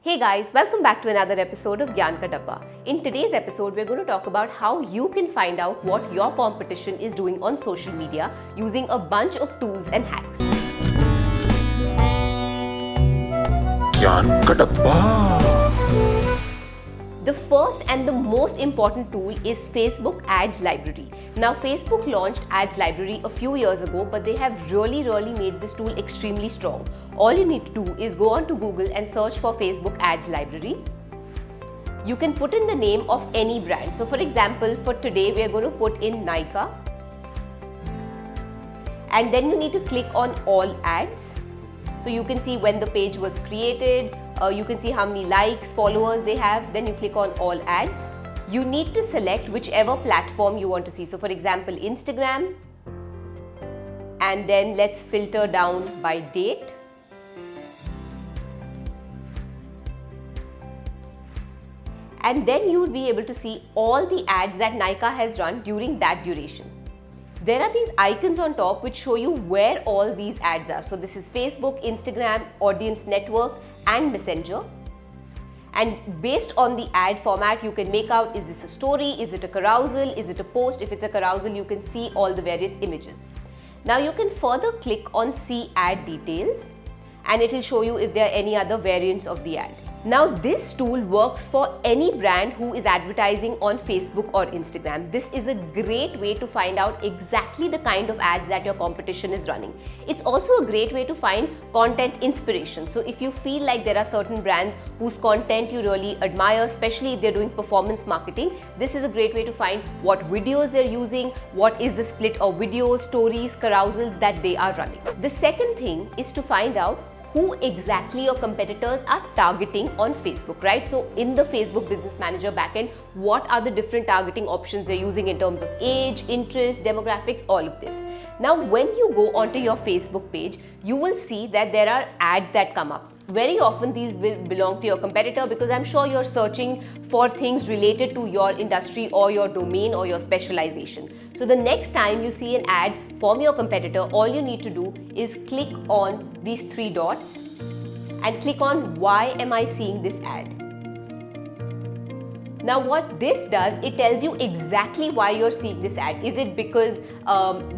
Hey guys, welcome back to another episode of Gyan Ka Dabba. In today's episode, we're going to talk about how you can find out what your competition is doing on social media using a bunch of tools and hacks. Gyan Ka Dabba. The first and the most important tool is Facebook Ads Library. Now, Facebook launched Ads Library a few years ago, but they have really made this tool extremely strong. All you need to do is go on to Google and search for Facebook Ads Library. You can put in the name of any brand. So, for example, for today, we are going to put in Nykaa. And then you need to click on All Ads. So you can see when the page was created, you can see how many likes, followers they have, then you click on All Ads. You need to select whichever platform you want to see. So for example, Instagram, and then let's filter down by date. And then you will be able to see all the ads that Nykaa has run during that duration. There are these icons on top which show you where all these ads are. So this is Facebook, Instagram, Audience Network and Messenger. And based on the ad format, you can make out, is this a story, is it a carousel, is it a post? If it's a carousel, you can see all the various images. Now you can further click on See Ad Details and it will show you if there are any other variants of the ad. Now this tool works for any brand who is advertising on Facebook or Instagram. This is a great way to find out exactly the kind of ads that your competition is running. It's also a great way to find content inspiration. So if you feel like there are certain brands whose content you really admire, especially if they're doing performance marketing, this is a great way to find what videos they're using, what is the split of videos, stories, carousels that they are running. The second thing is to find out who exactly your competitors are targeting on Facebook, right? So in the Facebook Business Manager backend, what are the different targeting options they're using in terms of age, interest, demographics, all of this. Now, when you go onto your Facebook page, you will see that there are ads that come up. Very often these will belong to your competitor because I'm sure you're searching for things related to your industry or your domain or your specialization. So the next time you see an ad from your competitor, all you need to do is click on these three dots and click on why am I seeing this ad. Now what this does, it tells you exactly why you're seeing this ad. Is it because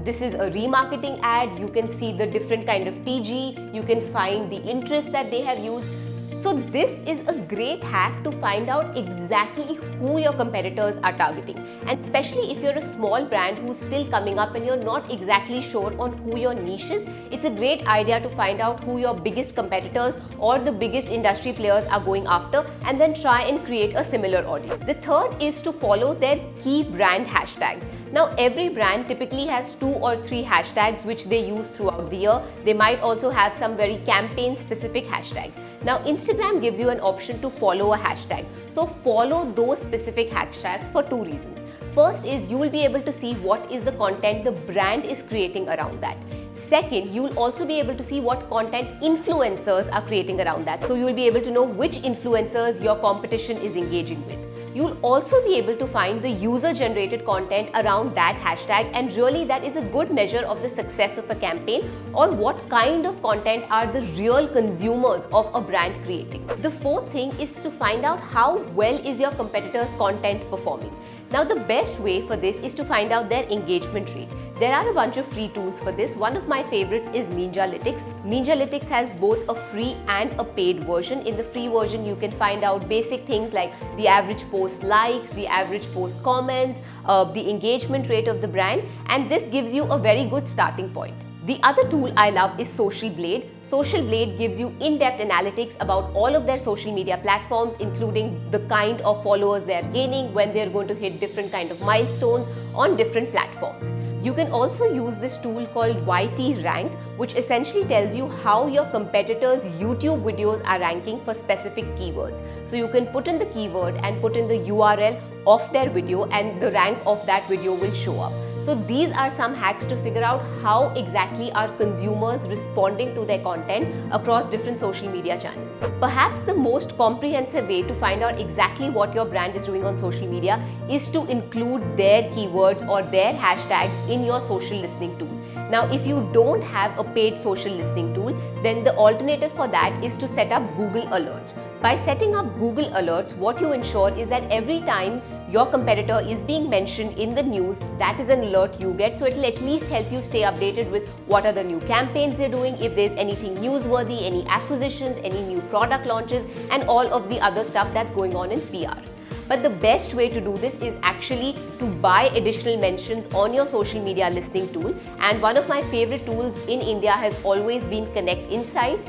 this is a remarketing ad? You can see the different kind of TG, you can find the interest that they have used. So this is a great hack to find out exactly who your competitors are targeting. And especially if you're a small brand who's still coming up and you're not exactly sure on who your niche is, it's a great idea to find out who your biggest competitors or the biggest industry players are going after and then try and create a similar audience. The third is to follow their key brand hashtags. Now every brand typically has 2 or 3 hashtags which they use throughout the year. They might also have some very campaign specific hashtags. Now Instagram gives you an option to follow a hashtag. So follow those specific hashtags for 2 reasons. First is you will be able to see what is the content the brand is creating around that. Second, you will also be able to see what content influencers are creating around that. So you will be able to know which influencers your competition is engaging with. You'll also be able to find the user-generated content around that hashtag, and really that is a good measure of the success of a campaign or what kind of content are the real consumers of a brand creating. The fourth thing is to find out how well is your competitor's content performing. Now the best way for this is to find out their engagement rate. There are a bunch of free tools for this. One of my favorites is Ninjalytics. Ninjalytics has both a free and a paid version. In the free version, you can find out basic things like the average post likes, the average post comments, the engagement rate of the brand, and this gives you a very good starting point. The other tool I love is Social Blade. Social Blade gives you in-depth analytics about all of their social media platforms, including the kind of followers they are gaining, when they're going to hit different kind of milestones on different platforms. You can also use this tool called YT Rank, which essentially tells you how your competitors' YouTube videos are ranking for specific keywords. So you can put in the keyword and put in the URL of their video and the rank of that video will show up. So these are some hacks to figure out how exactly are consumers responding to their content across different social media channels. Perhaps the most comprehensive way to find out exactly what your brand is doing on social media is to include their keywords or their hashtags in your social listening tool. Now, if you don't have a paid social listening tool, then the alternative for that is to set up Google Alerts. By setting up Google Alerts, what you ensure is that every time your competitor is being mentioned in the news, that is an alert you get. So it will at least help you stay updated with what are the new campaigns they're doing, if there's anything newsworthy, any acquisitions, any new product launches, and all of the other stuff that's going on in PR. But the best way to do this is actually to buy additional mentions on your social media listening tool. And one of my favorite tools in India has always been Connect Insights.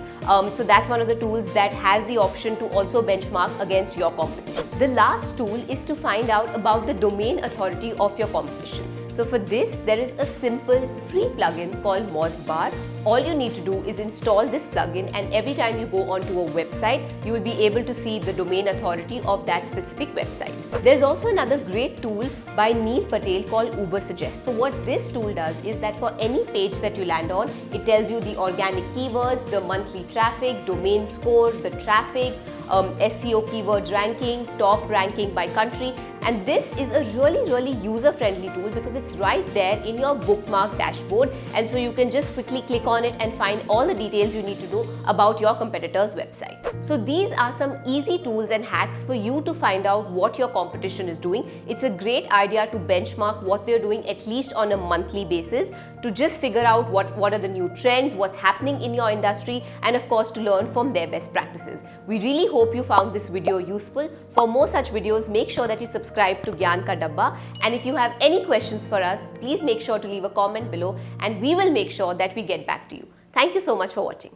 So that's one of the tools that has the option to also benchmark against your competition. The last tool is to find out about the domain authority of your competition. So for this, there is a simple free plugin called Mozbar. All you need to do is install this plugin, and every time you go onto a website, you will be able to see the domain authority of that specific website. There's also another great tool by Neil Patel called Ubersuggest. So what this tool does is that for any page that you land on, it tells you the organic keywords, the monthly traffic, domain score, the traffic, SEO keywords ranking, top ranking by country. And this is a really user-friendly tool because it's right there in your bookmark dashboard, and so you can just quickly click on it and find all the details you need to know about your competitor's website. So these are some easy tools and hacks for you to find out what your competition is doing. It's a great idea to benchmark what they're doing at least on a monthly basis, to just figure out what are the new trends, what's happening in your industry, and of course to learn from their best practices. We really hope you found this video useful. For more such videos, make sure that you subscribe to Gyan Ka Dabba, and if you have any questions for us, please make sure to leave a comment below and we will make sure that we get back to you. Thank you so much for watching.